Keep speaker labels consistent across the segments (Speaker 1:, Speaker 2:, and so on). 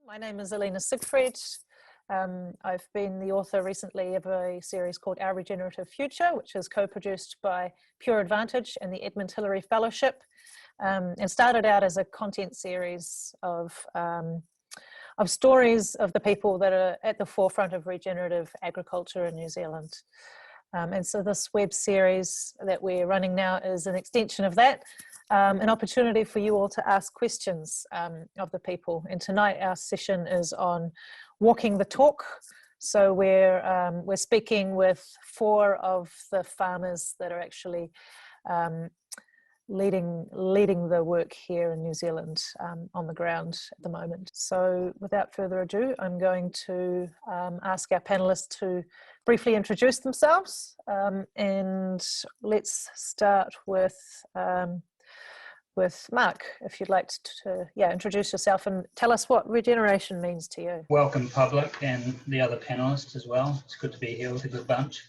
Speaker 1: My name is Elena Siegfried. I've been the author recently of a series called Our Regenerative Future, which is co-produced by Pure Advantage and the Edmund Hillary Fellowship, and started out as a content series of stories of the people that are at the forefront of regenerative agriculture in New Zealand. And so this web series that we're running now is an extension of that, an opportunity for you all to ask questions of the people. And tonight our session is on walking the talk. So we're speaking with 4 of the farmers that are actually leading the work here in New Zealand on the ground at the moment. So without further ado, I'm going to ask our panelists to briefly introduce themselves, and let's start with Mark, if you'd like to introduce yourself and tell us what regeneration means to you.
Speaker 2: Welcome public and the other panellists as well. It's good to be here with a good bunch.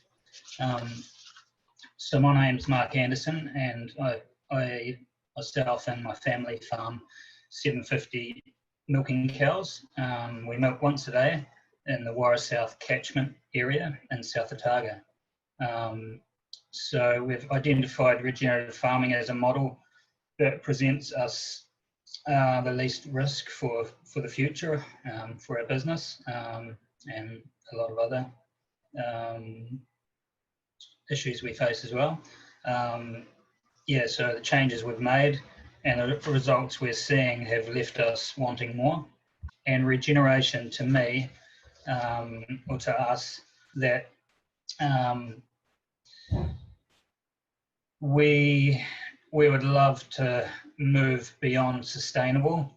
Speaker 2: So my name's Mark Anderson, and I myself and my family farm 750 milking cows. We milk once a day in the Warra South catchment area in South Otago. So we've identified regenerative farming as a model that presents us the least risk for the future, for our business, and a lot of other issues we face as well. So the changes we've made and the results we're seeing have left us wanting more. And regeneration to me, or to us, that we would love to move beyond sustainable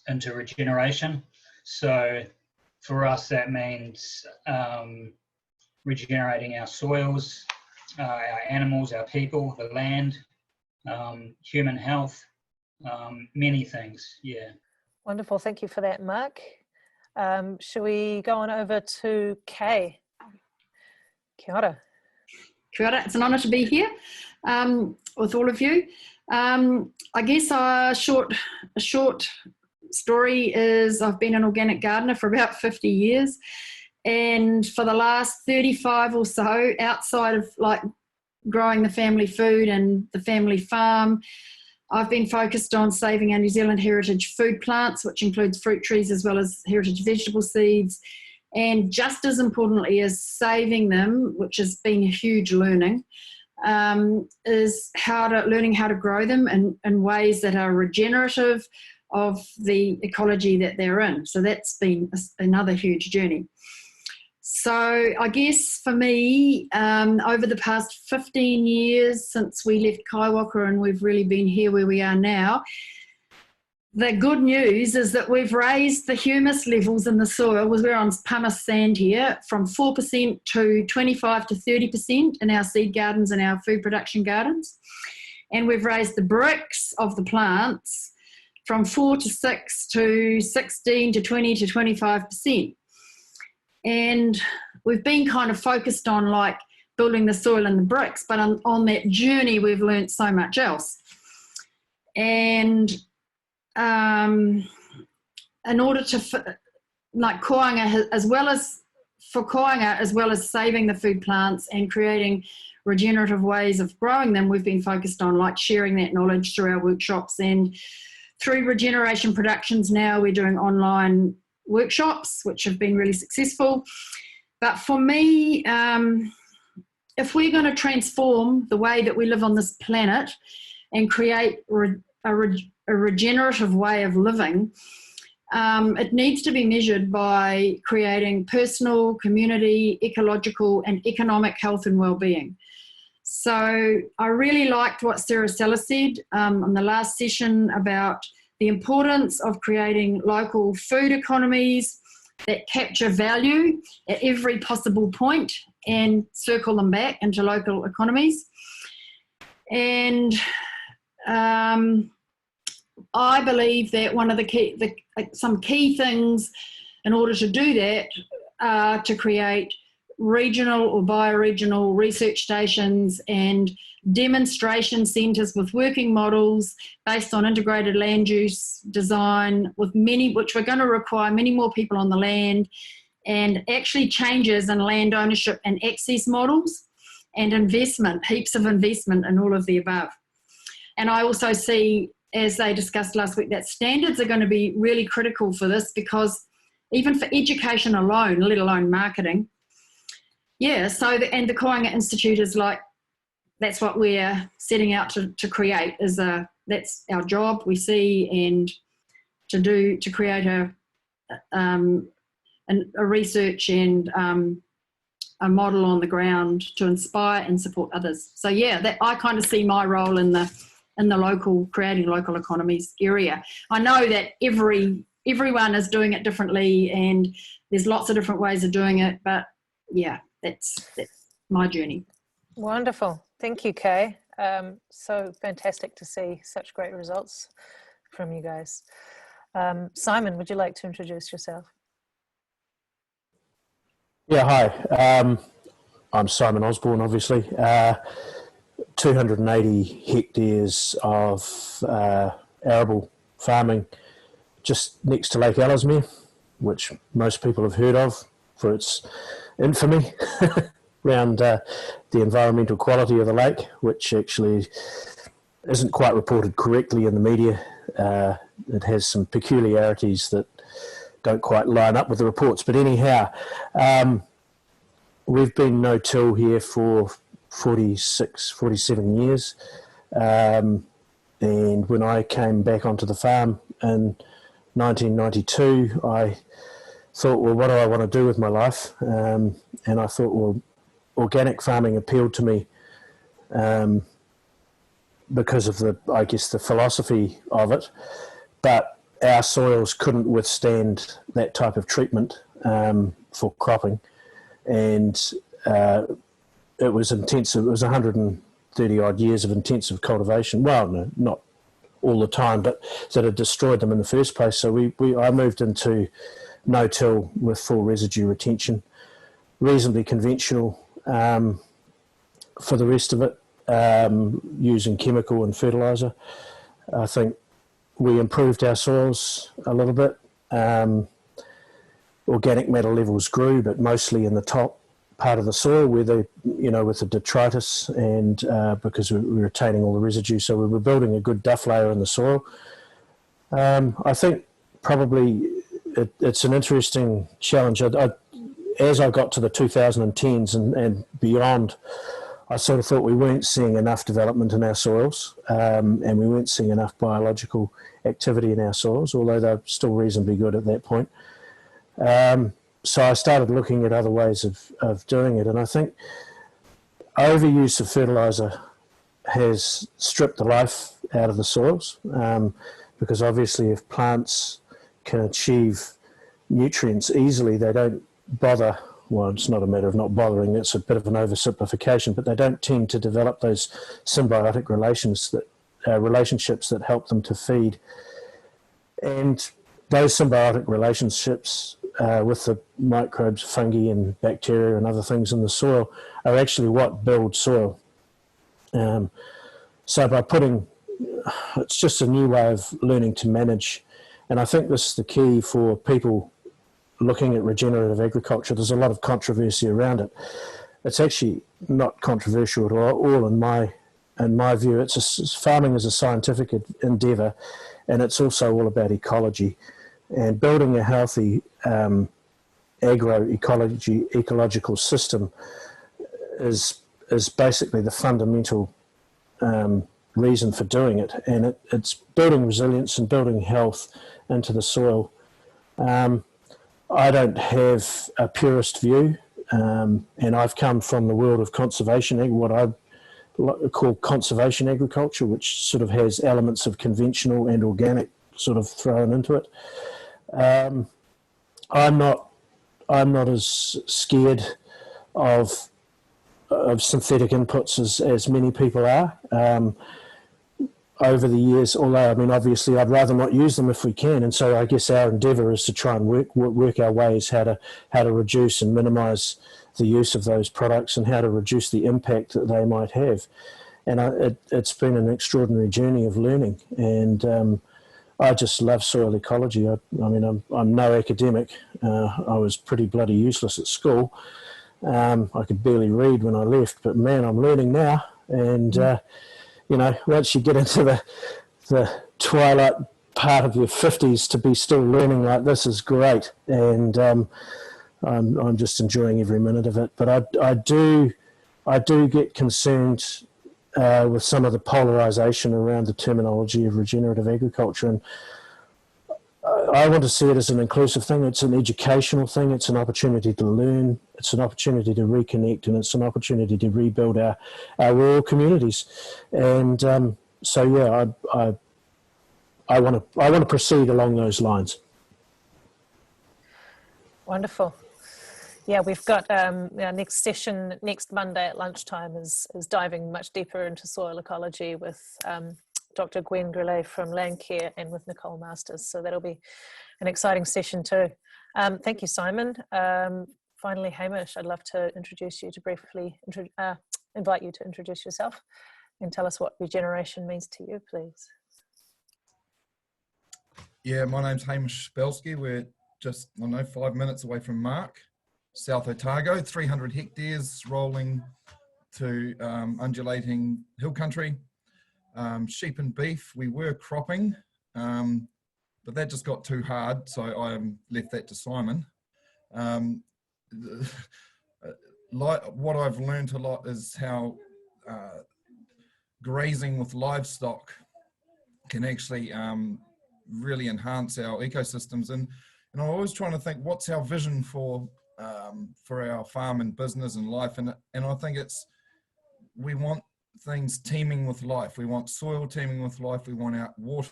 Speaker 2: into regeneration. So for us, that means regenerating our soils, our animals, our people, the land, human health, many things, yeah.
Speaker 1: Wonderful, thank you for that, Mark. Shall we go on over to Kay? Kia ora.
Speaker 3: Kia ora. It's an honour to be here with all of you. I guess a short story is I've been an organic gardener for about 50 years, and for the last 35 or so, outside of like growing the family food and the family farm, I've been focused on saving our New Zealand heritage food plants, which includes fruit trees as well as heritage vegetable seeds. And just as importantly as saving them, which has been a huge learning, is learning how to grow them in ways that are regenerative of the ecology that they're in. So that's been another huge journey. So I guess for me, over the past 15 years since we left Kaiwaka and we've really been here where we are now, the good news is that we've raised the humus levels in the soil, we're on pumice sand here, from 4% to 25 to 30% in our seed gardens and our food production gardens. And we've raised the bricks of the plants from 4 to 6 to 16 to 20 to 25%. And we've been kind of focused on like building the soil and the bricks, but on that journey we've learnt so much else. And in order to, like koanga, as well as saving the food plants and creating regenerative ways of growing them, we've been focused on like sharing that knowledge through our workshops, and through Regeneration Productions now we're doing online workshops, which have been really successful. But for me, if we're going to transform the way that we live on this planet and create a regenerative way of living, it needs to be measured by creating personal, community, ecological and economic health and well-being. So I really liked what Sarah Seller said on the last session about the importance of creating local food economies that capture value at every possible point and circle them back into local economies. And I believe that one of some key things in order to do that are to create regional or bioregional research stations and demonstration centres with working models based on integrated land use design, with which we're going to require many more people on the land, and actually changes in land ownership and access models, and investment, heaps of investment in all of the above. And I also see, as they discussed last week, that standards are going to be really critical for this, because even for education alone, let alone marketing. Yeah, so and the Koanga Institute is like, that's what we're setting out to create, that's our job, we see, and to create a research and a model on the ground to inspire and support others. So yeah, that I kind of see my role in the local, creating local economies area. I know that everyone is doing it differently, and there's lots of different ways of doing it, but yeah, that's my journey.
Speaker 1: Wonderful. Thank you, Kay. So fantastic to see such great results from you guys. Simon, would you like to introduce yourself?
Speaker 4: Yeah, hi. I'm Simon Osborn, obviously. 280 hectares of arable farming just next to Lake Ellesmere, which most people have heard of for its infamy around the environmental quality of the lake, which actually isn't quite reported correctly in the media. It has some peculiarities that don't quite line up with the reports. But anyhow, we've been no-till here for 47 years. And when I came back onto the farm in 1992, I thought, well, what do I want to do with my life? And I thought, well, organic farming appealed to me because of the philosophy of it. But our soils couldn't withstand that type of treatment for cropping, and it was intensive. It was 130 odd years of intensive cultivation. Well, no, not all the time, but that had destroyed them in the first place. So I moved into no-till with full residue retention, reasonably conventional for the rest of it, using chemical and fertiliser. I think we improved our soils a little bit. Organic matter levels grew, but mostly in the top part of the soil where with the detritus, and because we were retaining all the residue, so we were building a good duff layer in the soil. I think probably it's an interesting challenge. As I got to the 2010s and beyond, I sort of thought we weren't seeing enough development in our soils, and we weren't seeing enough biological activity in our soils, although they're still reasonably good at that point. So I started looking at other ways of doing it, and I think overuse of fertiliser has stripped the life out of the soils, because obviously if plants can achieve nutrients easily, they don't bother. Well, it's not a matter of not bothering, it's a bit of an oversimplification, but they don't tend to develop those symbiotic relationships that help them to feed. And those symbiotic relationships with the microbes, fungi and bacteria and other things in the soil are actually what build soil. So by it's just a new way of learning to manage, and I think this is the key for people looking at regenerative agriculture. There's a lot of controversy around it. It's actually not controversial at all in my view. Farming is a scientific endeavour, and it's also all about ecology. And building a healthy ecological system is basically the fundamental reason for doing it. And it's building resilience and building health into the soil. I don't have a purist view, and I've come from the world of conservation, what I call conservation agriculture, which sort of has elements of conventional and organic sort of thrown into it. I'm not as scared of synthetic inputs as many people are. Over the years, although, I mean, obviously I'd rather not use them if we can, and so I guess our endeavour is to try and work our ways how to reduce and minimise the use of those products and how to reduce the impact that they might have. and it's been an extraordinary journey of learning. And I just love soil ecology. I mean, I'm no academic. I was pretty bloody useless at school. I could barely read when I left, but man, I'm learning now. And you know, once you get into the twilight part of your 50s, to be still learning like this is great. And I'm just enjoying every minute of it. But I do get concerned with some of the polarisation around the terminology of regenerative agriculture, and I want to see it as an inclusive thing. It's an educational thing. It's an opportunity to learn. It's an opportunity to reconnect, and it's an opportunity to rebuild our rural communities. And so, yeah, I want to proceed along those lines.
Speaker 1: Wonderful. Yeah, we've got our next session next Monday at lunchtime is diving much deeper into soil ecology with Dr. Gwen Grillet from Landcare and with Nicole Masters. So that'll be an exciting session too. Thank you, Simon. Finally, Hamish, I'd love to introduce you to briefly invite you to introduce yourself and tell us what regeneration means to you, please.
Speaker 5: Yeah, my name's Hamish Spelsky. We're just, 5 minutes away from Mark, South Otago, 300 hectares rolling to undulating hill country. Sheep and beef, we were cropping, but that just got too hard, so I left that to Simon. What I've learned a lot is how grazing with livestock can actually really enhance our ecosystems. And I'm always trying to think, what's our vision for our farm and business and life? And I think we want things teeming with life. We want soil teeming with life. We want our water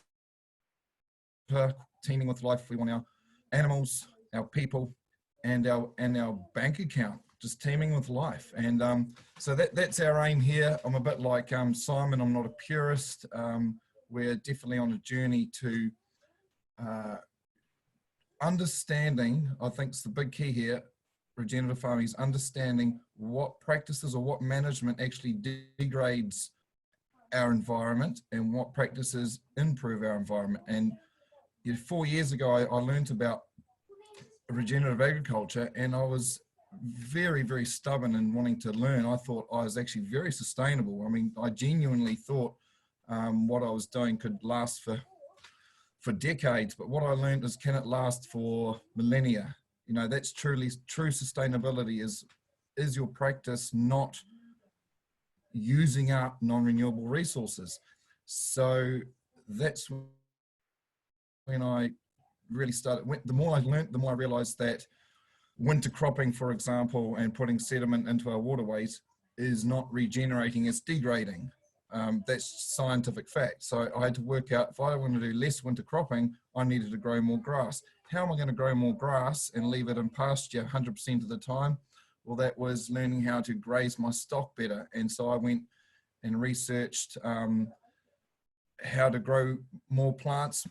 Speaker 5: teeming with life. We want our animals, our people, and our bank account just teeming with life. And so that's our aim here. I'm a bit like Simon. I'm not a purist. We're definitely on a journey to understanding. I think it's the big key here. Regenerative farming is understanding what practices or what management actually degrades our environment and what practices improve our environment. And 4 years ago, I learned about regenerative agriculture, and I was very, very stubborn in wanting to learn. I thought I was actually very sustainable. I mean, I genuinely thought what I was doing could last for decades, but what I learned is, can it last for millennia? You know, that's true sustainability is your practice not using up non-renewable resources. So that's when I really started. The more I learned, the more I realized that winter cropping, for example, and putting sediment into our waterways is not regenerating, it's degrading. That's scientific fact. So I had to work out, if I want to do less winter cropping, I needed to grow more grass. How am I going to grow more grass and leave it in pasture 100% of the time? Well, that was learning how to graze my stock better. And so I went and researched how to grow more plants,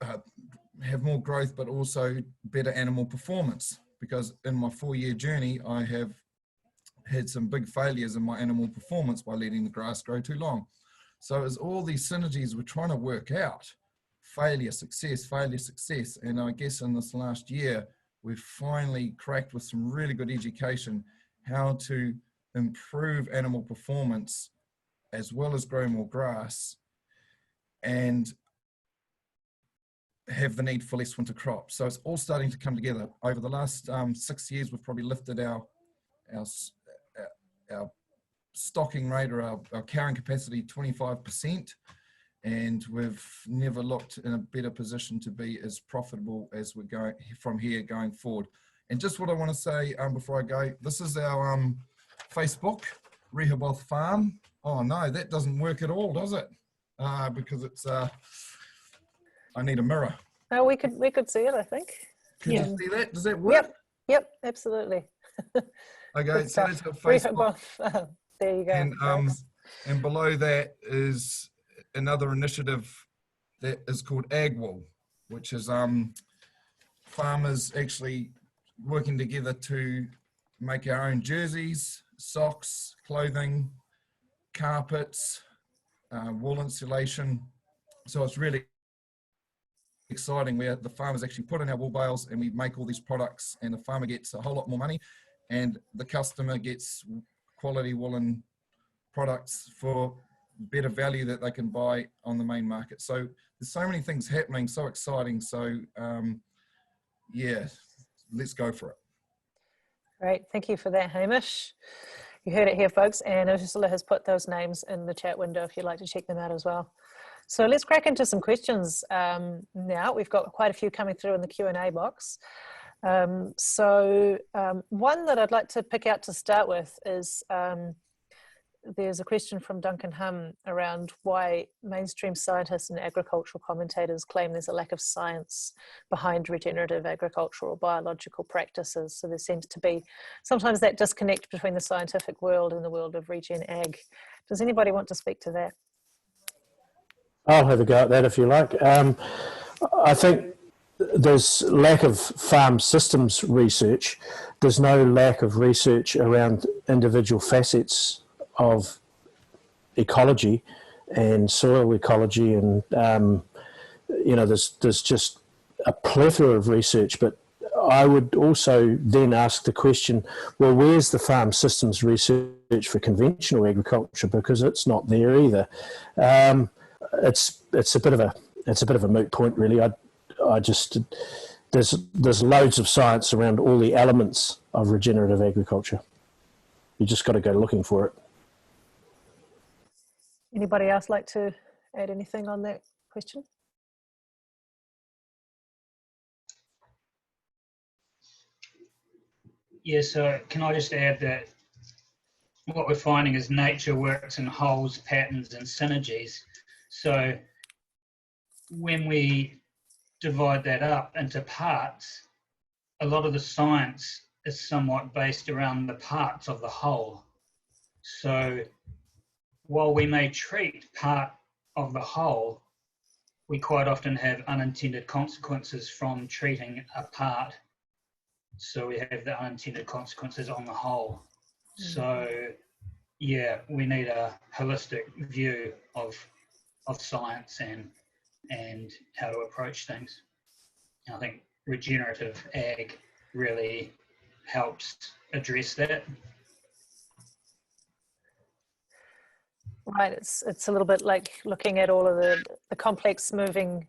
Speaker 5: have more growth, but also better animal performance. Because in my 4-year journey, I have had some big failures in my animal performance by letting the grass grow too long. So it's all these synergies we're trying to work out. Failure, success, and I guess in this last year we've finally cracked, with some really good education, how to improve animal performance as well as grow more grass and have the need for less winter crops. So it's all starting to come together. Over the last 6 years, we've probably lifted our stocking rate, or our carrying capacity, 25%. And we've never looked in a better position to be as profitable as we're going from here going forward. And just what I want to say before I go, this is our Facebook, Rehoboth Farm. Oh no, that doesn't work at all, does it? Because it's, I need a mirror.
Speaker 1: Oh, we could see it, I think.
Speaker 5: Can you see that? Does that work?
Speaker 1: Yep, absolutely.
Speaker 5: Okay, so that's our Facebook.
Speaker 1: There you go.
Speaker 5: And below that is another initiative that is called AgWool, which is farmers actually working together to make our own jerseys, socks, clothing, carpets, wool insulation. So it's really exciting where the farmers actually put in our wool bales and we make all these products, and the farmer gets a whole lot more money and the customer gets quality woolen products for better value that they can buy on the main market. So there's so many things happening, so exciting. So yeah, let's go for it.
Speaker 1: Great, thank you for that, Hamish. You heard it here, folks, and Ursula has put those names in the chat window if you'd like to check them out as well. So let's crack into some questions now. We've got quite a few coming through in the Q&A box. One that I'd like to pick out to start with is there's a question from Duncan Hum around why mainstream scientists and agricultural commentators claim there's a lack of science behind regenerative agricultural or biological practices. So there seems to be sometimes that disconnect between the scientific world and the world of regen ag. Does anybody want to speak to that?
Speaker 4: I'll have a go at that if you like. I think there's lack of farm systems research. There's no lack of research around individual facets of ecology and soil ecology, and you know, there's just a plethora of research. But I would also then ask the question, well, where's the farm systems research for conventional agriculture? Because it's not there either. It's a bit of a moot point, really. I just there's loads of science around all the elements of regenerative agriculture. You just got to go looking for it.
Speaker 1: Anybody else like to add anything on that question?
Speaker 2: Yeah, so can I just add that what we're finding is nature works in wholes, patterns, and synergies. So when we divide that up into parts, a lot of the science is somewhat based around the parts of the whole. So while we may treat part of the whole, we quite often have unintended consequences from treating a part. So we have the unintended consequences on the whole. So yeah, we need a holistic view of science and how to approach things. And I think regenerative ag really helps address that.
Speaker 1: Right, it's a little bit like looking at all of the complex moving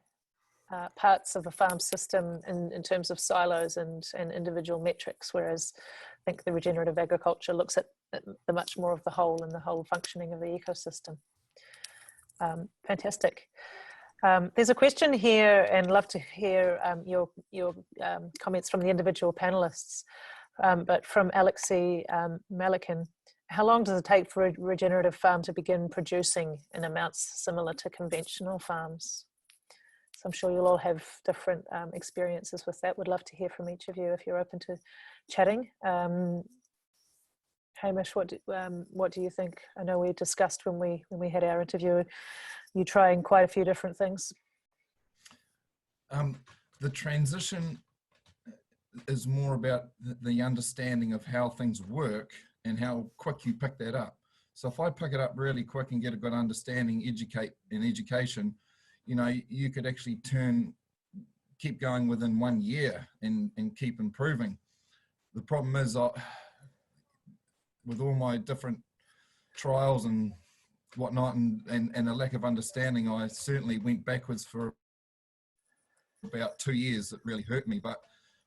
Speaker 1: parts of a farm system in terms of silos and individual metrics, whereas I think the regenerative agriculture looks at the much more of the whole and the whole functioning of the ecosystem. Fantastic. There's a question here, and love to hear your comments from the individual panelists, but from Alexei Malikin. How long does it take for a regenerative farm to begin producing in amounts similar to conventional farms? So I'm sure you'll all have different experiences with that. Would love to hear from each of you if you're open to chatting. Hamish, what do you think? I know we discussed when we had our interview, you trying quite a few different things.
Speaker 5: The transition is more about the understanding of how things work and how quick you pick that up. So if I pick it up really quick and get a good understanding, education, you know, you could actually keep going within 1 year and keep improving. The problem is with all my different trials and whatnot and a lack of understanding, I certainly went backwards for about 2 years. It really hurt me. But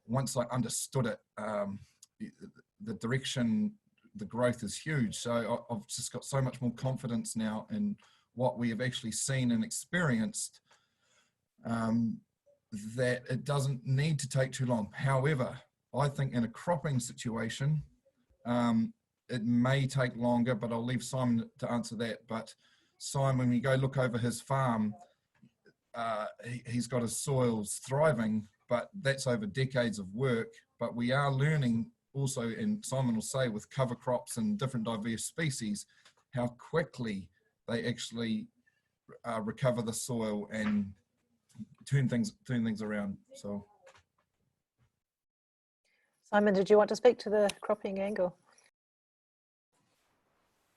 Speaker 5: once I understood it, the direction, the growth is huge. So I've just got so much more confidence now in what we have actually seen and experienced, that it doesn't need to take too long. However, I think in a cropping situation, it may take longer, but I'll leave Simon to answer that. But Simon, when we go look over his farm, he's got his soils thriving, but that's over decades of work. But we are learning also, and Simon will say, with cover crops and different diverse species, how quickly they actually recover the soil and turn things around. So,
Speaker 1: Simon, did you want to speak to the cropping angle?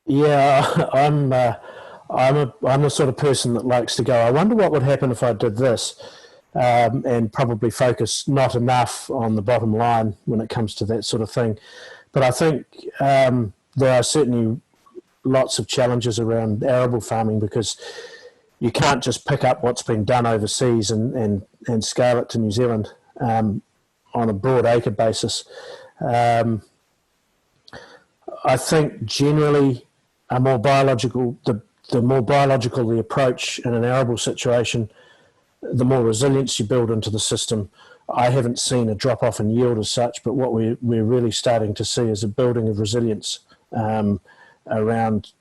Speaker 4: Yeah, I'm the sort of person that likes to go, I wonder what would happen if I did this, and probably focus not enough on the bottom line when it comes to that sort of thing. But I think there are certainly lots of challenges around arable farming, because you can't just pick up what's been done overseas and scale it to New Zealand on a broad acre basis. I think generally the more biological the approach in an arable situation, the more resilience you build into the system. I haven't seen a drop off in yield as such, but what we're really starting to see is a building of resilience around,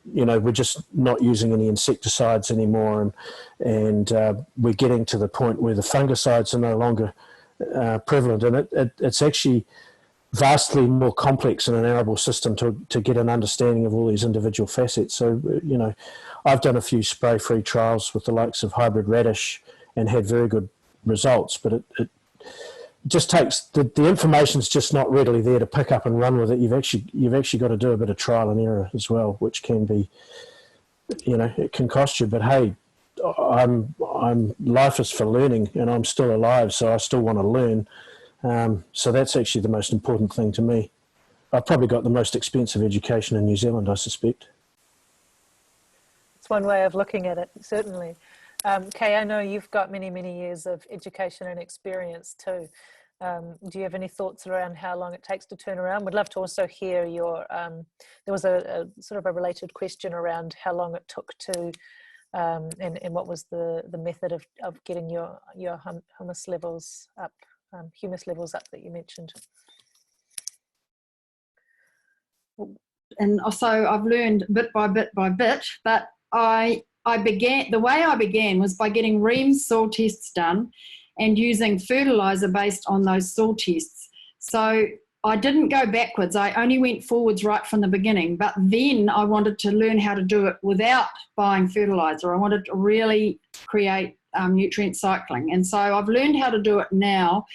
Speaker 4: we're just not using any insecticides anymore, and we're getting to the point where the fungicides are no longer prevalent, and it's actually vastly more complex in an arable system to get an understanding of all these individual facets. So, I've done a few spray-free trials with the likes of hybrid radish and had very good results, but it just takes, the information's just not readily there to pick up and run with it. You've actually got to do a bit of trial and error as well, which can be, it can cost you, but hey, life is for learning, and I'm still alive, so I still want to learn. So that's actually the most important thing to me. I've probably got the most expensive education in New Zealand, I suspect.
Speaker 1: It's one way of looking at it, certainly. Kay, I know you've got many, many years of education and experience too. Do you have any thoughts around how long it takes to turn around? We'd love to also hear your, there was a sort of a related question around how long it took to, and what was the method of getting your humus levels up that you mentioned.
Speaker 3: And also I've learned bit by bit, but the way I began was by getting reams soil tests done and using fertilizer based on those soil tests. So I didn't go backwards, I only went forwards right from the beginning, but then I wanted to learn how to do it without buying fertilizer. I wanted to really create nutrient cycling, and so I've learned how to do it now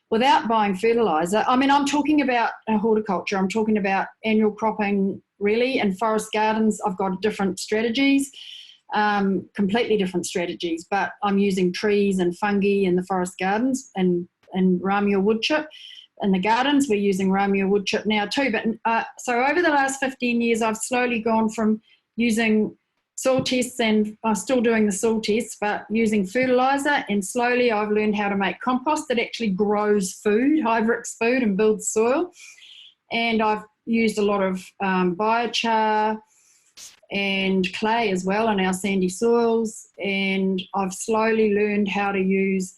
Speaker 3: without buying fertilizer. I mean, I'm talking about horticulture, I'm talking about annual cropping really, and forest gardens. I've got different strategies, completely different strategies, but I'm using trees and fungi in the forest gardens and ramia wood chip. In the gardens, we're using ramia wood chip now too. But so over the last 15 years, I've slowly gone from using soil tests, and I'm still doing the soil tests, but using fertilizer, and slowly I've learned how to make compost that actually grows food, high-brix food, and builds soil. And I've used a lot of biochar and clay as well in our sandy soils, and I've slowly learned how to use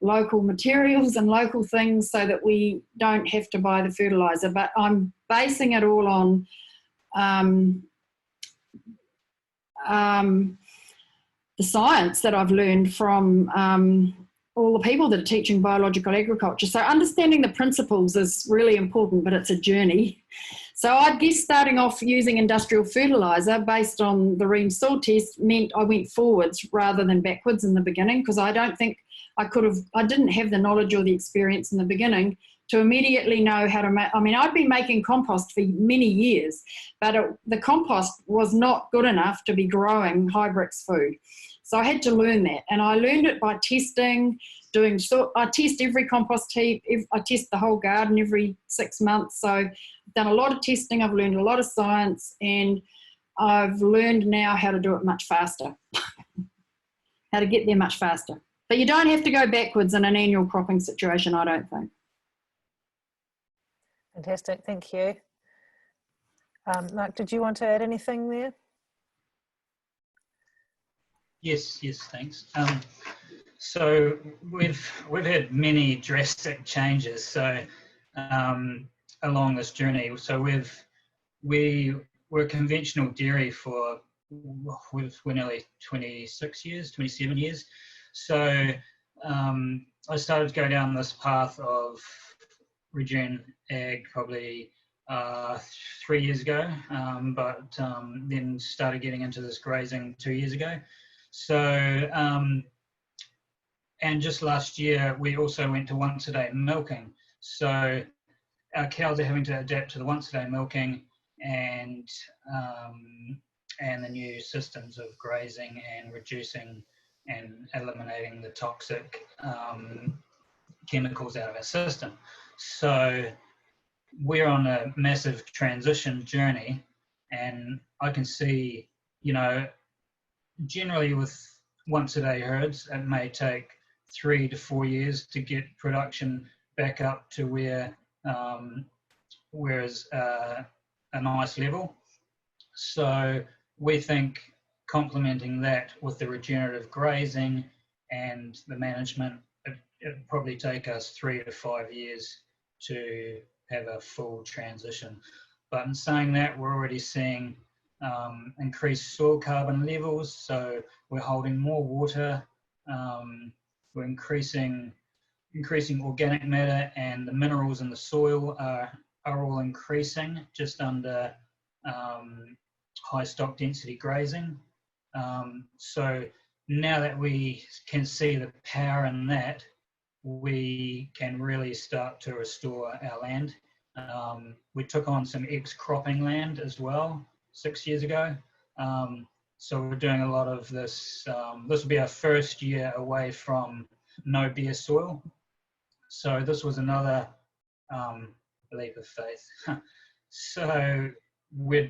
Speaker 3: local materials and local things so that we don't have to buy the fertilizer. But I'm basing it all on the science that I've learned from all the people that are teaching biological agriculture. So understanding the principles is really important, but it's a journey. So I guess starting off using industrial fertilizer based on the ream soil test meant I went forwards rather than backwards in the beginning, because I don't think I didn't have the knowledge or the experience in the beginning to immediately know how to make. I mean, I'd been making compost for many years, but the compost was not good enough to be growing high-brix food. So I had to learn that, and I learned it by testing, I test every compost heap, I test the whole garden every 6 months. So I've done a lot of testing, I've learned a lot of science, and I've learned now how to do it much faster, how to get there much faster. But you don't have to go backwards in an annual cropping situation, I don't think.
Speaker 1: Fantastic, thank you. Mark, did you want to add anything there?
Speaker 2: Yes, thanks. So we've had many drastic changes. So along this journey, so we were conventional dairy for we're nearly 26 years, 27 years. So I started to go down this path of regen ag probably 3 years ago, but then started getting into this grazing 2 years ago. So and just last year we also went to once a day milking. So our cows are having to adapt to the once a day milking, and the new systems of grazing and reducing and eliminating the toxic chemicals out of our system. So we're on a massive transition journey, and I can see, you know, generally with once a day herds, it may take 3 to 4 years to get production back up to whereas a nice level. So we think complementing that with the regenerative grazing and the management, it'd probably take us 3 to 5 years to have a full transition. But in saying that, we're already seeing increased soil carbon levels, so we're holding more water, we're increasing organic matter, and the minerals in the soil are all increasing just under high stock density grazing. So now that we can see the power in that, we can really start to restore our land. We took on some ex-cropping land as well 6 years ago. So we're doing a lot of this. This will be our first year away from no bare soil. So this was another leap of faith. So we're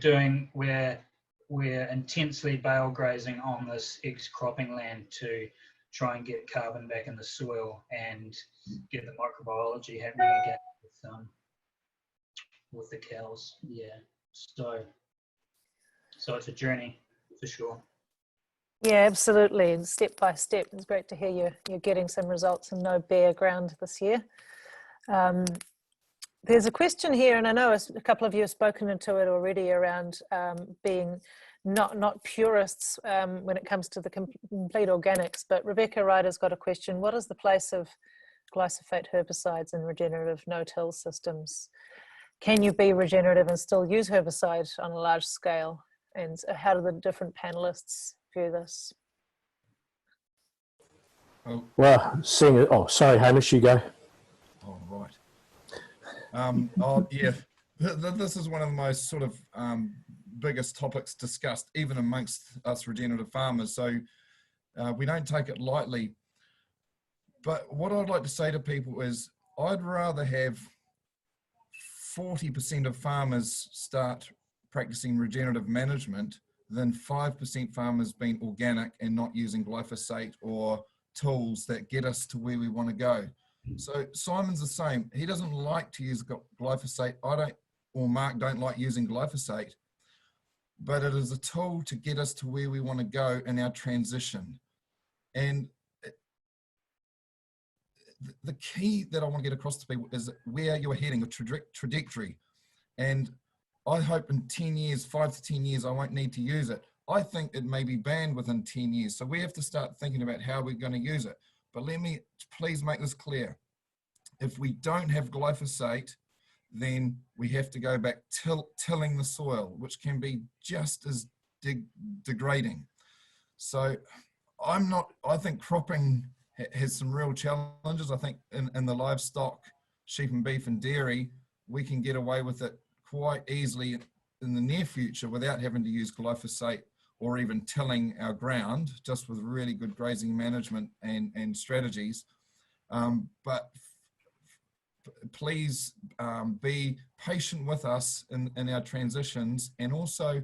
Speaker 2: intensely bale grazing on this ex-cropping land to try and get carbon back in the soil and get the microbiology happening again with the cows. Yeah, so it's a journey for sure.
Speaker 1: Yeah, absolutely, and step by step. It's great to hear you're getting some results in no bare ground this year. There's a question here, and I know a couple of you have spoken into it already around being not purists when it comes to the complete organics, but Rebecca Ryder's got a question. What is the place of glyphosate herbicides in regenerative no-till systems? Can you be regenerative and still use herbicide on a large scale? And how do the different panelists view this?
Speaker 4: Well, seeing it, oh, sorry, Hamish, you go.
Speaker 5: Oh, right. Yeah, this is one of the most sort of biggest topics discussed, even amongst us regenerative farmers. So we don't take it lightly. But what I'd like to say to people is I'd rather have 40% of farmers start practicing regenerative management than 5% farmers being organic and not using glyphosate or tools that get us to where we want to go. So Simon's the same. He doesn't like to use glyphosate. Mark don't like using glyphosate, but it is a tool to get us to where we want to go in our transition. And the key that I want to get across to people is where you're heading, a trajectory. And I hope in 10 years, 5 to 10 years, I won't need to use it. I think it may be banned within 10 years. So we have to start thinking about how we're going to use it. But let me please make this clear. If we don't have glyphosate, then we have to go back tilling the soil, which can be just as degrading. So I think cropping has some real challenges. I think in the livestock, sheep and beef and dairy, we can get away with it quite easily in the near future without having to use glyphosate or even tilling our ground, just with really good grazing management and strategies. But please be patient with us in our transitions. And also,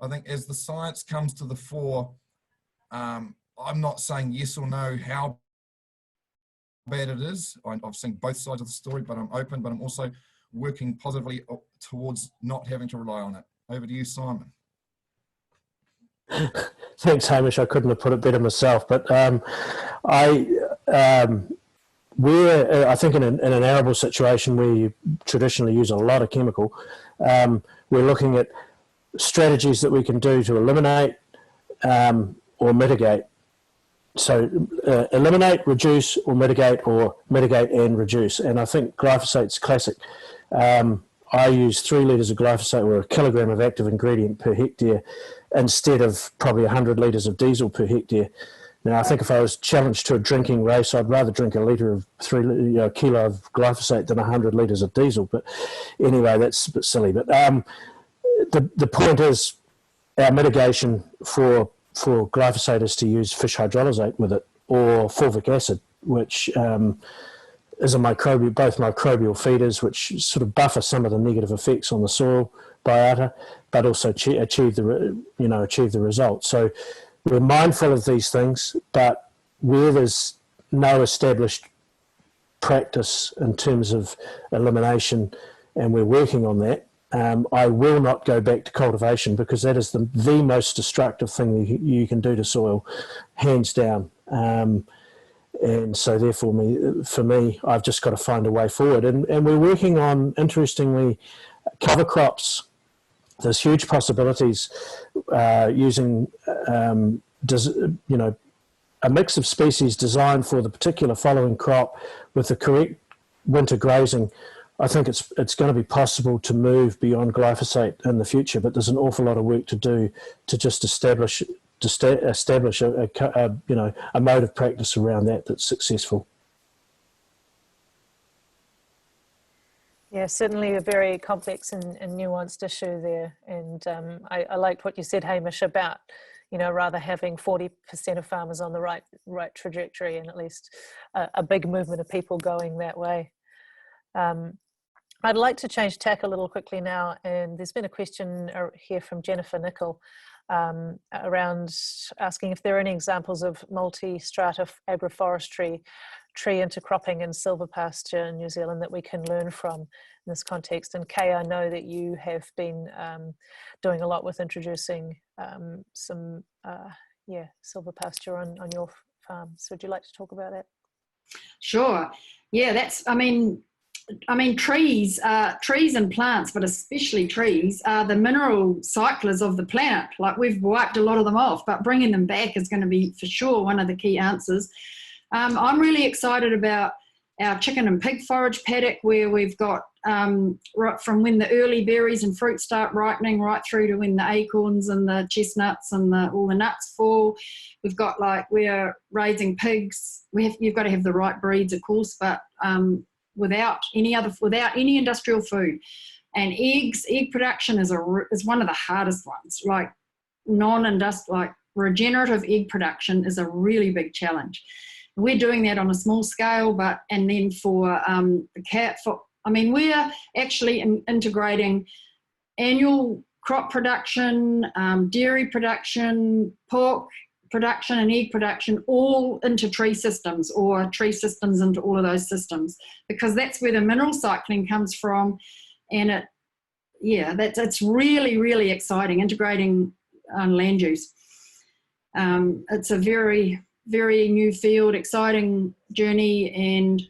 Speaker 5: I think as the science comes to the fore, I'm not saying yes or no how bad it is. I've seen both sides of the story, but I'm open, but I'm also working positively towards not having to rely on it. Over to you, Simon.
Speaker 4: Thanks, Hamish. I couldn't have put it better myself. But we're, I think, in an arable situation where you traditionally use a lot of chemical, we're looking at strategies that we can do to eliminate or mitigate. So eliminate, reduce, or mitigate and reduce. And I think glyphosate's classic. I use 3 litres of glyphosate or a kilogram of active ingredient per hectare instead of probably 100 litres of diesel per hectare. Now, I think if I was challenged to a drinking race, I'd rather drink a kilo of glyphosate than 100 litres of diesel. But anyway, that's a bit silly. But the point is, our mitigation for glyphosate is to use fish hydrolysate with it, or fulvic acid, which is both microbial feeders, which sort of buffer some of the negative effects on the soil biota, but also achieve the result. So we're mindful of these things, but where there's no established practice in terms of elimination, and we're working on that, I will not go back to cultivation, because that is the most destructive thing you can do to soil, hands down. And so therefore, for me, I've just got to find a way forward. And we're working on, interestingly, cover crops. There's huge possibilities using, a mix of species designed for the particular following crop with the correct winter grazing. I think it's going to be possible to move beyond glyphosate in the future, but there's an awful lot of work to do to just establish a mode of practice around that's successful.
Speaker 1: Yeah, certainly a very complex and nuanced issue there. And I liked what you said, Hamish, about, rather having 40% of farmers on the right trajectory, and at least a big movement of people going that way. I'd like to change tack a little quickly now, and there's been a question here from Jennifer Nicol around asking if there are any examples of multi-strata agroforestry, tree intercropping and silver pasture in New Zealand that we can learn from in this context. And Kay, I know that you have been doing a lot with introducing some silver pasture on your farm. So would you like to talk about that?
Speaker 3: Sure. Yeah, trees and plants, but especially trees, are the mineral cyclers of the planet. Like, we've wiped a lot of them off, but bringing them back is going to be for sure one of the key answers. I'm really excited about our chicken and pig forage paddock, where we've got right from when the early berries and fruit start ripening right through to when the acorns and the chestnuts and all the nuts fall. We've got, we're raising pigs. You've got to have the right breeds, of course, but without any industrial food. And egg production is one of the hardest ones. Regenerative egg production is a really big challenge. We're doing that on a small scale, we're actually integrating annual crop production, dairy production, pork production and egg production all into tree systems, or tree systems into all of those systems, because that's where the mineral cycling comes from. And it's really, really exciting, integrating land use. It's a very, very new field, exciting journey. And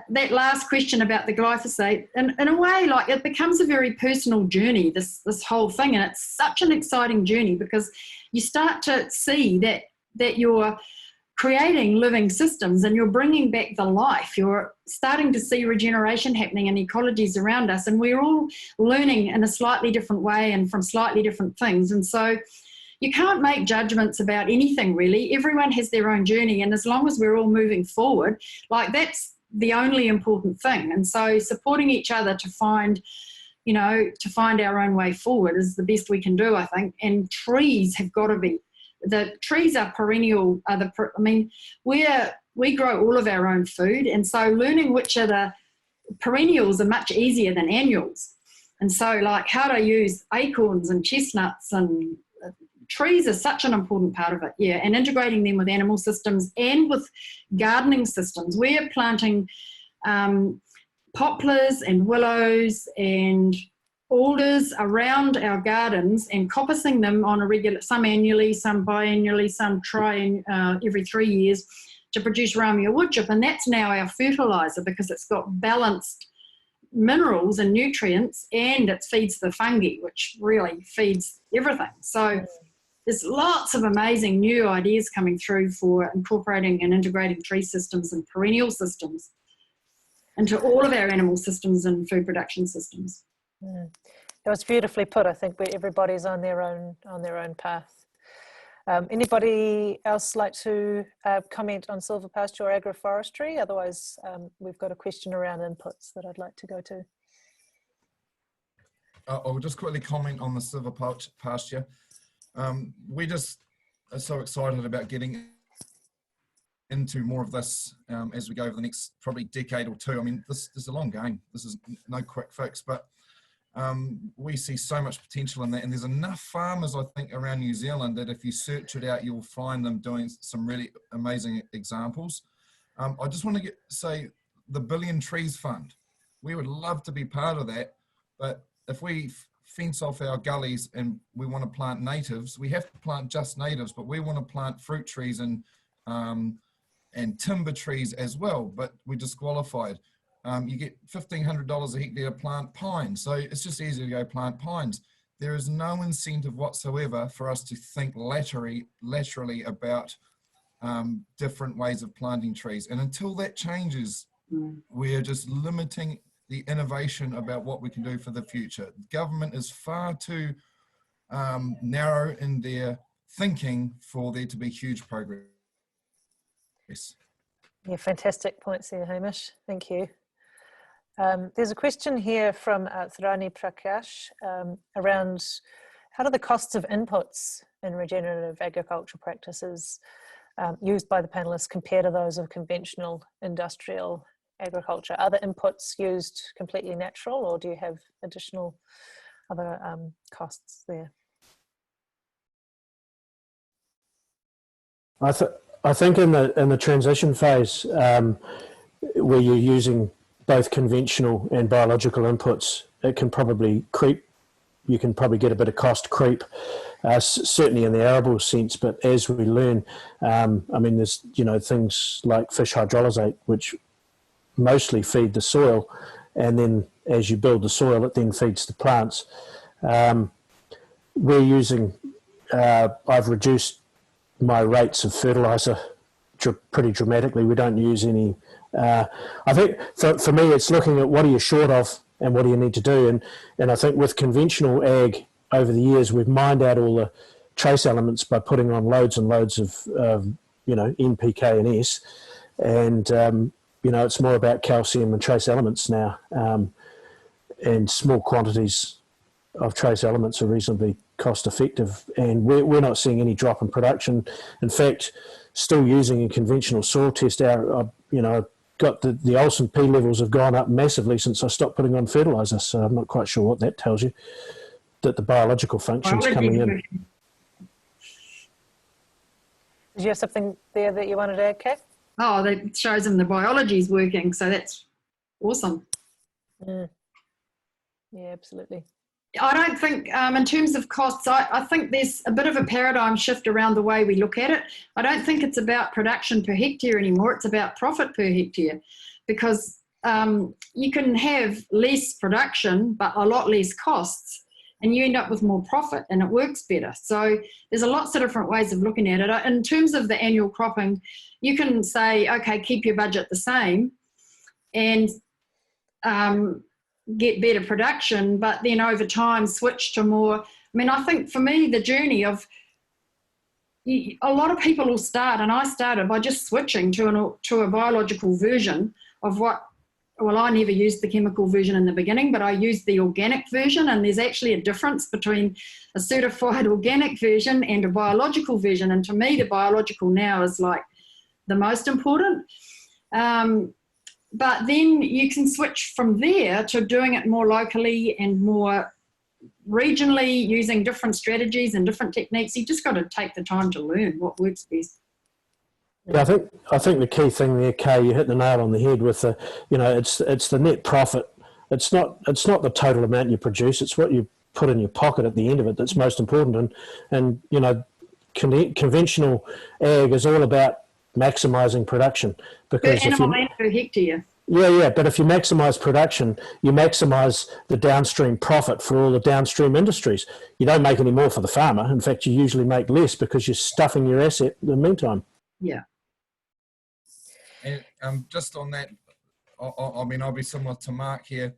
Speaker 3: that last question about the glyphosate, in a way, it becomes a very personal journey, this whole thing. And it's such an exciting journey, because you start to see that you're creating living systems and you're bringing back the life. You're starting to see regeneration happening in ecologies around us, and we're all learning in a slightly different way and from slightly different things. And so you can't make judgments about anything, really. Everyone has their own journey, and as long as we're all moving forward, that's the only important thing. And so supporting each other to find our own way forward is the best we can do, I think. And trees have got to be. The trees are perennial. We grow all of our own food, and so learning which are the perennials are much easier than annuals. And so, how to use acorns and chestnuts and trees are such an important part of it, and integrating them with animal systems and with gardening systems. We're planting poplars and willows and alders around our gardens and coppicing them on a regular, some annually, some biannually, some every 3 years, to produce ramia wood chip. And that's now our fertiliser, because it's got balanced minerals and nutrients, and it feeds the fungi, which really feeds everything. So there's lots of amazing new ideas coming through for incorporating and integrating tree systems and perennial systems into all of our animal systems and food production systems.
Speaker 1: It was beautifully put. I think everybody's on their own path. Anybody else like to comment on silver pasture or agroforestry? Otherwise, we've got a question around inputs that I'd like to go to.
Speaker 5: I'll just quickly comment on the silver pasture. We just are so excited about getting into more of this as we go over the next probably decade or two. I mean, this is a long game. This is no quick fix, but we see so much potential in that. And there's enough farmers, I think, around New Zealand that if you search it out, you'll find them doing some really amazing examples. I just want to say the Billion Trees Fund. We would love to be part of that, but if we fence off our gullies and we want to plant natives, we have to plant just natives, but we want to plant fruit trees and timber trees as well, but we're disqualified. You get $1,500 a hectare to plant pines, so it's just easy to go plant pines. There is no incentive whatsoever for us to think laterally about different ways of planting trees. And until that changes, we're just limiting the innovation about what we can do for the future. Government is far too narrow in their thinking for there to be huge progress.
Speaker 1: Yeah, fantastic points there, Hamish. Thank you. There's a question here from Thrani Prakash around how do the costs of inputs in regenerative agriculture practices used by the panelists compare to those of conventional industrial agriculture? Are the inputs used completely natural, or do you have additional other costs there?
Speaker 4: I think in the transition phase, where you're using both conventional and biological inputs, it can probably creep. You can probably get a bit of cost creep, certainly in the arable sense. But as we learn, I mean, there's things like fish hydrolysate, which mostly feed the soil, and then as you build the soil, it then feeds the plants. We're using. I've reduced my rates of fertiliser pretty dramatically. We don't use any. I think for me, it's looking at what are you short of and what do you need to do. And I think with conventional ag over the years, we've mined out all the trace elements by putting on loads and loads of NPK and S, and it's more about calcium and trace elements now. And small quantities of trace elements are reasonably cost effective, and we're not seeing any drop in production. In fact, still using a conventional soil test, got the Olsen P levels have gone up massively since I stopped putting on fertiliser, so I'm not quite sure what that tells you, that the biological function's coming in.
Speaker 1: Did you have something there that you wanted to add, Kate?
Speaker 3: Oh, that shows them the biology's working, so that's awesome.
Speaker 1: Yeah, absolutely.
Speaker 3: I don't think, in terms of costs, I think there's a bit of a paradigm shift around the way we look at it. I don't think it's about production per hectare anymore. It's about profit per hectare, because you can have less production but a lot less costs, and you end up with more profit and it works better. So there's lots of different ways of looking at it. In terms of the annual cropping, you can say, okay, keep your budget the same and get better production, but then over time switch to more. I mean, I think for me, the journey of a lot of people will start, and I started by just switching to a biological version of what, well, I never used the chemical version in the beginning, but I used the organic version, and there's actually a difference between a certified organic version and a biological version, and to me the biological now is like the most important. But then you can switch from there to doing it more locally and more regionally, using different strategies and different techniques. You just got to take the time to learn what works best.
Speaker 4: Yeah, I think the key thing there, Kay, you hit the nail on the head with the, it's the net profit. It's not the total amount you produce. It's what you put in your pocket at the end of it that's most important. And conventional ag is all about maximising production, because
Speaker 3: per animal and per hectare.
Speaker 4: Yeah, but if you maximise production, you maximise the downstream profit for all the downstream industries. You don't make any more for the farmer. In fact, you usually make less because you're stuffing your asset in the meantime.
Speaker 3: Yeah.
Speaker 5: And just on that, I mean, I'll be similar to Mark here.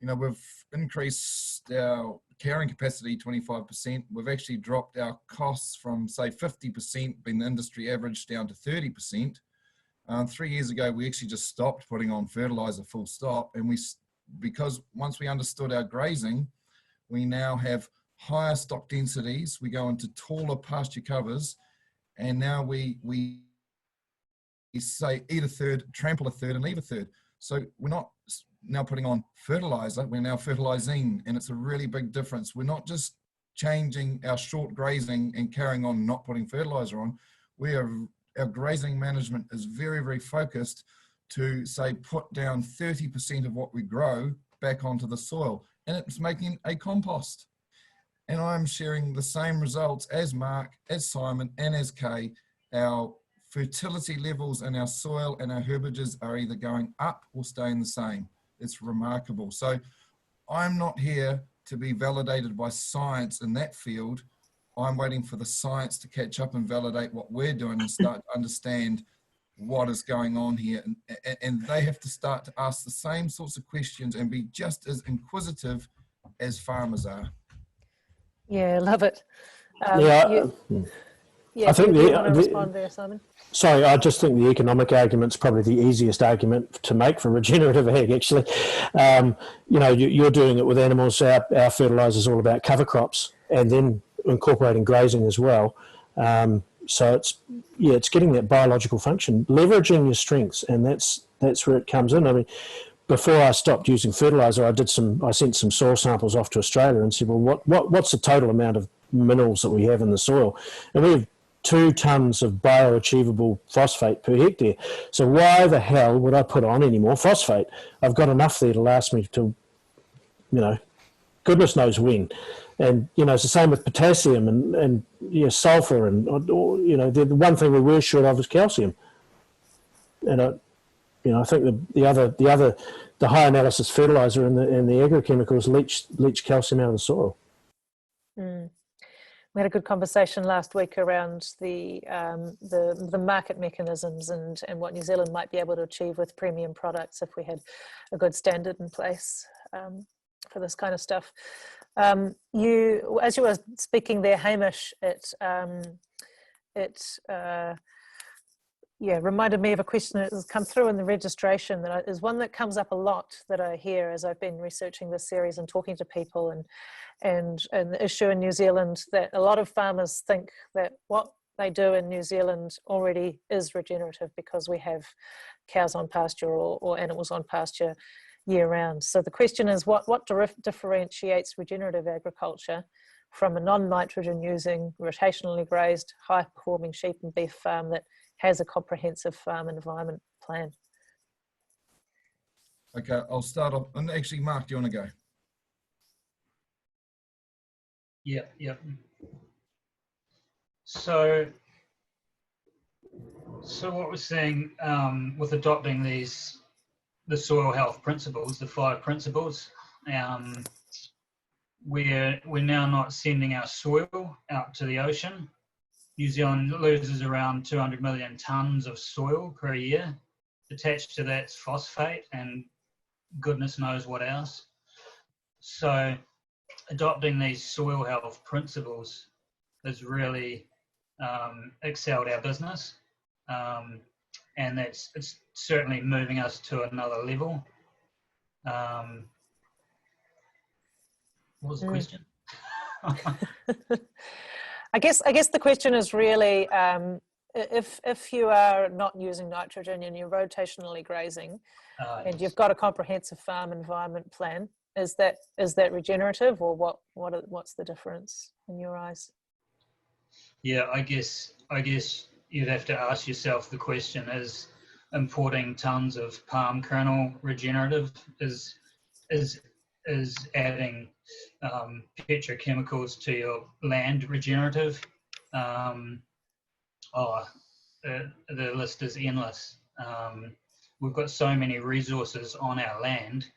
Speaker 5: We've increased our carrying capacity 25%. We've actually dropped our costs from, say, 50% being the industry average down to 30%. 3 years ago, we actually just stopped putting on fertiliser, full stop. And because once we understood our grazing, We now have higher stock densities. We go into taller pasture covers, and now we say eat a third, trample a third, and leave a third. So we're not now putting on fertilizer, we're now fertilizing, and it's a really big difference. We're not just changing our short grazing and carrying on not putting fertilizer on. Our grazing management is very, very focused to say put down 30% of what we grow back onto the soil, and it's making a compost. And I'm sharing the same results as Mark, as Simon, and as Kay. Our fertility levels in our soil and our herbages are either going up or staying the same. It's remarkable. So I'm not here to be validated by science in that field. I'm waiting for the science to catch up and validate what we're doing and start to understand what is going on here. And they have to start to ask the same sorts of questions and be just as inquisitive as farmers are.
Speaker 1: Yeah, love it.
Speaker 4: I think
Speaker 1: do you want to respond there, Simon?
Speaker 4: Sorry, I just think the economic argument's probably the easiest argument to make for regenerative ag, actually. You know, you're doing it with animals. Our fertiliser is all about cover crops and then incorporating grazing as well. So it's getting that biological function, leveraging your strengths, and that's where it comes in. I mean, before I stopped using fertiliser, I sent some soil samples off to Australia and said, well, what's the total amount of minerals that we have in the soil? And we have 2 tons of bioachievable phosphate per hectare. So why the hell would I put on any more phosphate? I've got enough there to last me till, you know, goodness knows when. And, you know, it's the same with potassium and sulfur and, you know, the one thing we were short of is calcium. And, I think the high analysis fertiliser and the agrochemicals leach calcium out of the soil.
Speaker 1: Mm. We had a good conversation last week around the market mechanisms and what New Zealand might be able to achieve with premium products if we had a good standard in place for this kind of stuff. As you were speaking there, Hamish, it reminded me of a question that has come through in the registration that is one that comes up a lot that I hear as I've been researching this series and talking to people, and the issue in New Zealand that a lot of farmers think that what they do in New Zealand already is regenerative because we have cows on pasture or animals on pasture year round. So the question is, what differentiates regenerative agriculture from a non-nitrogen using, rotationally grazed, high performing sheep and beef farm that has a comprehensive farm environment plan?
Speaker 5: Okay, I'll start off. And actually, Mark, do you want to go?
Speaker 2: Yep. So what we're seeing with adopting the soil health principles, the 5 principles, we're now not sending our soil out to the ocean. New Zealand loses around 200 million tonnes of soil per year. Attached to that's phosphate and goodness knows what else. So adopting these soil health principles has really excelled our business, and it's certainly moving us to another level. What was the question?
Speaker 1: I guess the question is really if you are not using nitrogen and you're rotationally grazing and you've got a comprehensive farm environment plan, is that regenerative, or what's the difference in your eyes?
Speaker 2: Yeah, I guess you'd have to ask yourself the question: is importing tons of palm kernel regenerative? Is adding petrochemicals to your land regenerative? The list is endless. We've got so many resources on our land,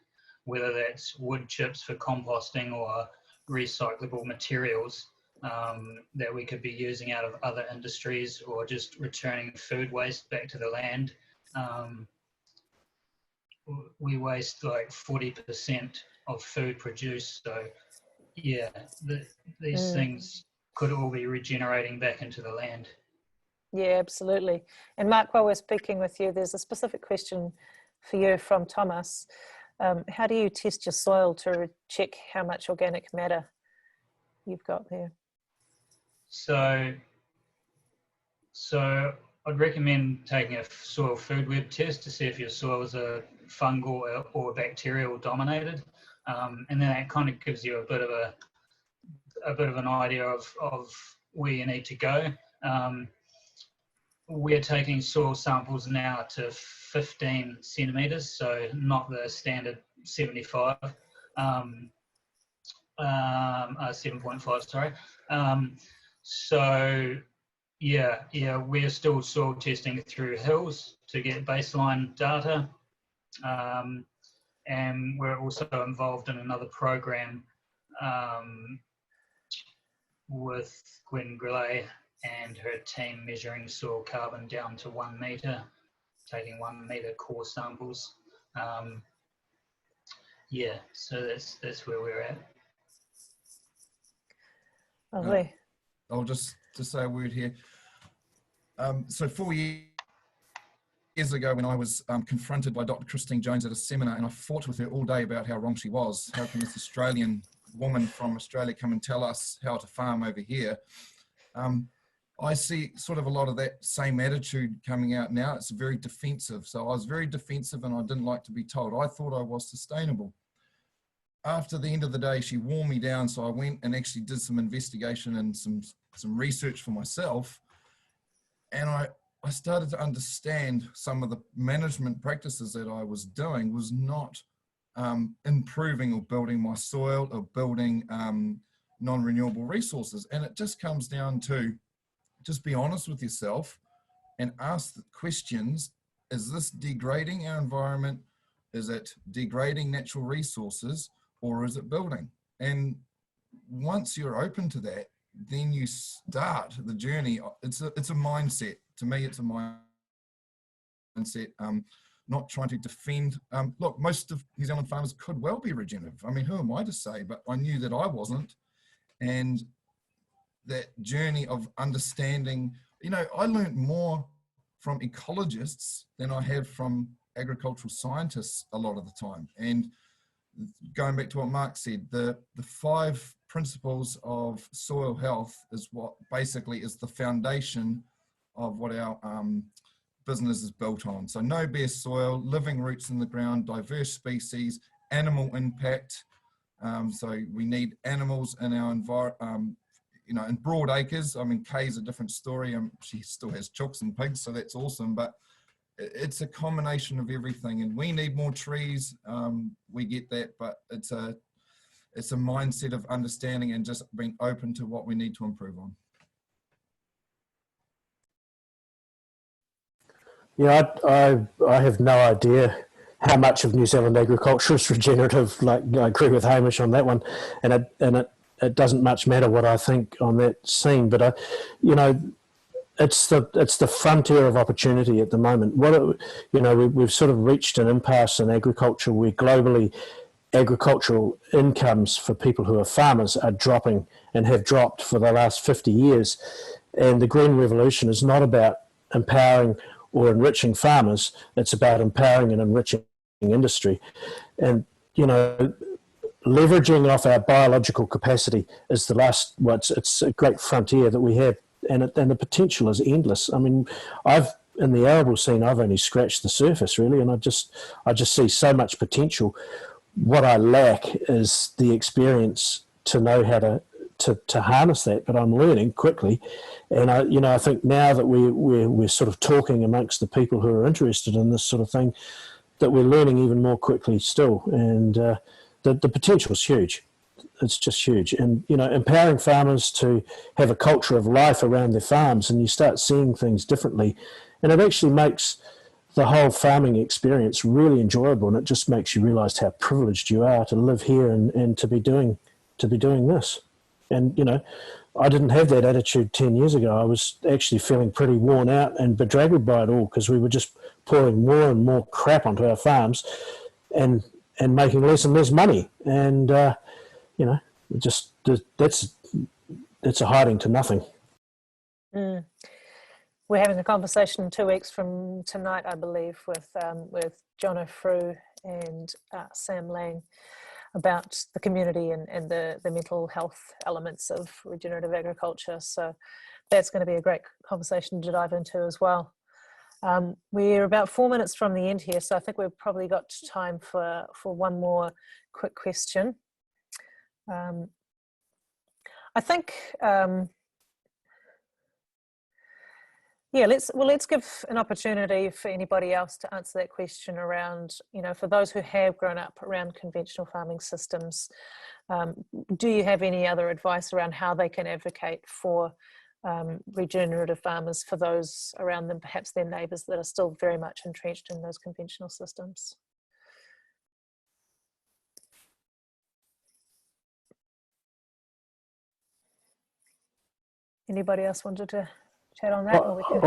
Speaker 2: whether that's wood chips for composting or recyclable materials that we could be using out of other industries, or just returning food waste back to the land. We waste like 40% of food produced. So yeah, these things could all be regenerating back into the land.
Speaker 1: Yeah, absolutely. And Mark, while we're speaking with you, there's a specific question for you from Thomas. How do you test your soil to check how much organic matter you've got there?
Speaker 2: So I'd recommend taking a soil food web test to see if your soil is a fungal or bacterial dominated, and then that kind of gives you a bit of an idea of where you need to go. We're taking soil samples now to 15 centimeters, so not the standard 75, 7.5, sorry. So yeah, we're still soil testing through hills to get baseline data, and we're also involved in another program with Gwen Grillet and her team measuring soil carbon down to 1 metre, taking 1 metre core samples. Yeah, so that's where we're at.
Speaker 1: Lovely.
Speaker 5: I'll just say a word here. So 4 years ago, when I was confronted by Dr. Christine Jones at a seminar, and I fought with her all day about how wrong she was. How can this Australian woman from Australia come and tell us how to farm over here? I see sort of a lot of that same attitude coming out now. It's very defensive. So I was very defensive and I didn't like to be told. I thought I was sustainable. After the end of the day, she wore me down. So I went and actually did some investigation and some research for myself. And I started to understand some of the management practices that I was doing was not improving or building my soil or building non-renewable resources. And it just comes down to just be honest with yourself and ask the questions. Is this degrading our environment? Is it degrading natural resources, or is it building? And once you're open to that, then you start the journey. It's a mindset. To me, it's a mindset. Not trying to defend. Look, most of New Zealand farmers could well be regenerative. I mean, who am I to say? But I knew that I wasn't. And that journey of understanding, I learned more from ecologists than I have from agricultural scientists a lot of the time. And going back to what Mark said, the 5 principles of soil health is what basically is the foundation of what our business is built on. So no bare soil, living roots in the ground, diverse species, animal impact. So we need animals in our environment, in broad acres. I mean, Kay's a different story. She still has chooks and pigs, so that's awesome. But it's a combination of everything, and we need more trees. We get that, but it's a mindset of understanding and just being open to what we need to improve on.
Speaker 4: Yeah, I have no idea how much of New Zealand agriculture is regenerative. Like, I agree with Hamish on that one, and it doesn't much matter what I think on that scene. But it's the frontier of opportunity at the moment. We've sort of reached an impasse in agriculture where globally agricultural incomes for people who are farmers are dropping and have dropped for the last 50 years. And the Green Revolution is not about empowering or enriching farmers, it's about empowering and enriching industry. And, leveraging off our biological capacity is it's a great frontier that we have, and the potential is endless. I mean, in the arable scene, I've only scratched the surface really, and I just see so much potential. What I lack is the experience to know how to harness that, but I'm learning quickly. And I think now that we're sort of talking amongst the people who are interested in this sort of thing, that we're learning even more quickly still. And the potential is huge. It's just huge. And, empowering farmers to have a culture of life around their farms, and you start seeing things differently. And it actually makes the whole farming experience really enjoyable, and it just makes you realise how privileged you are to live here and to be doing this. And, I didn't have that attitude 10 years ago. I was actually feeling pretty worn out and bedraggled by it all, because we were just pouring more and more crap onto our farms and making less and less money. And, that's a hiding to nothing.
Speaker 1: Mm. we're having a conversation in 2 weeks from tonight, I believe, with John O'Frew and Sam Lang about the community and the mental health elements of regenerative agriculture. So that's going to be a great conversation to dive into as well. We're about 4 minutes from the end here, so I think we've probably got time for one more quick question. I think, let's give an opportunity for anybody else to answer that question around, for those who have grown up around conventional farming systems, do you have any other advice around how they can advocate for regenerative farmers, for those around them, perhaps their neighbours that are still very much entrenched in those conventional systems? Anybody else wanted to chat on that? Or we can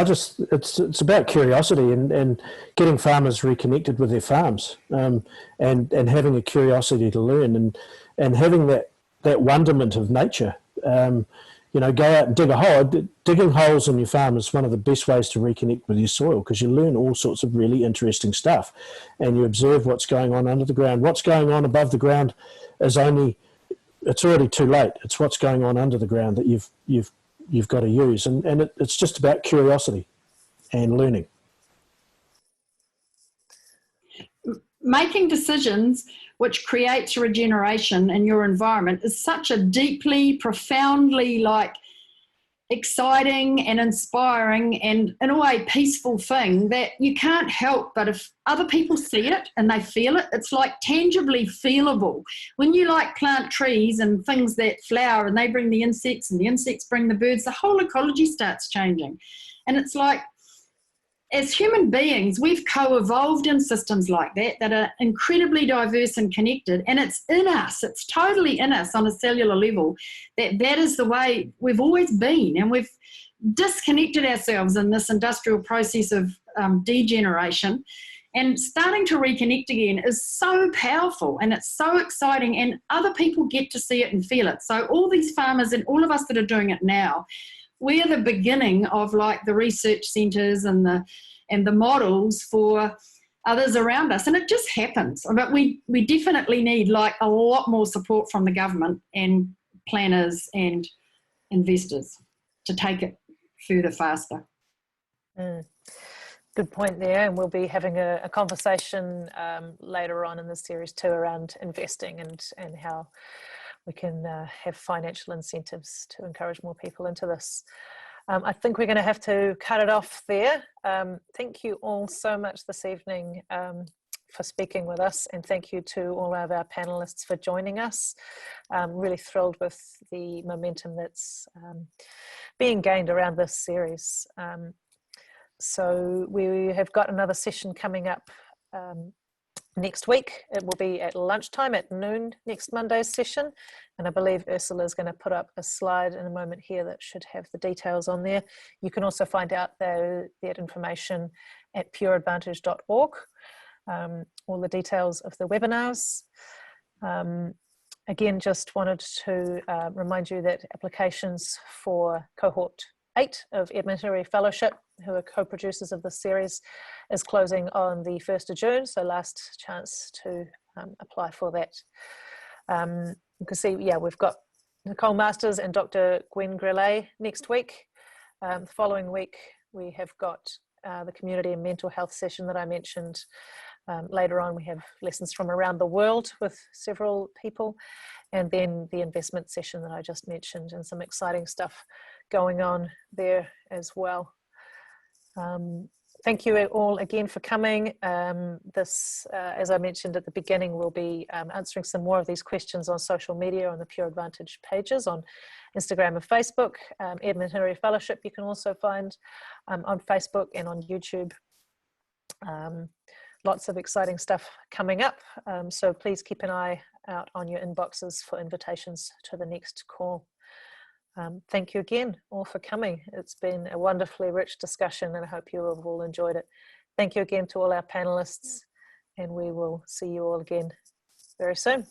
Speaker 4: it's about curiosity and getting farmers reconnected with their farms, and having a curiosity to learn and having that wonderment of nature. Go out and dig a hole. Digging holes in your farm is one of the best ways to reconnect with your soil, because you learn all sorts of really interesting stuff, and you observe what's going on under the ground. What's going on above the ground is it's already too late. It's what's going on under the ground that you've got to use, and it's just about curiosity and learning.
Speaker 3: Making decisions which creates regeneration in your environment is such a deeply, profoundly exciting and inspiring and in a way peaceful thing that you can't help but, if other people see it and they feel it, it's tangibly feelable. When you plant trees and things that flower and they bring the insects and the insects bring the birds, the whole ecology starts changing. And it's as human beings, we've co-evolved in systems like that are incredibly diverse and connected, and it's in us, it's totally in us on a cellular level, that is the way we've always been, and we've disconnected ourselves in this industrial process of degeneration, and starting to reconnect again is so powerful and it's so exciting, and other people get to see it and feel it. So all these farmers and all of us that are doing it now, we're the beginning of the research centres and the models for others around us, and it just happens. But we definitely need a lot more support from the government and planners and investors to take it further faster.
Speaker 1: Good point there, and we'll be having a conversation later on in the series too around investing and how we can have financial incentives to encourage more people into this. I think we're going to have to cut it off there. Thank you all so much this evening for speaking with us, and thank you to all of our panellists for joining us. Really thrilled with the momentum that's being gained around this series. So we have got another session coming up next week. It will be at lunchtime at noon, next Monday's session, and I believe Ursula is going to put up a slide in a moment here that should have the details on there. You can also find out that information at pureadvantage.org, all the details of the webinars. Again, just wanted to remind you that applications for cohort 8 of Edmund Hillary Fellowship, who are co-producers of this series, is closing on the 1st of June, so last chance to apply for that. You can see, we've got Nicole Masters and Dr. Gwen Grillet next week. The following week, we have got the community and mental health session that I mentioned. Later on, we have lessons from around the world with several people, and then the investment session that I just mentioned, and some exciting stuff going on there as well. Thank you all again for coming. This, as I mentioned at the beginning, we'll be answering some more of these questions on social media on the Pure Advantage pages on Instagram and Facebook. Edmund Hillary Fellowship you can also find on Facebook and on YouTube. Lots of exciting stuff coming up, so please keep an eye out on your inboxes for invitations to the next call. Thank you again all for coming. It's been a wonderfully rich discussion, and I hope you have all enjoyed it. Thank you again to all our panelists, and we will see you all again very soon.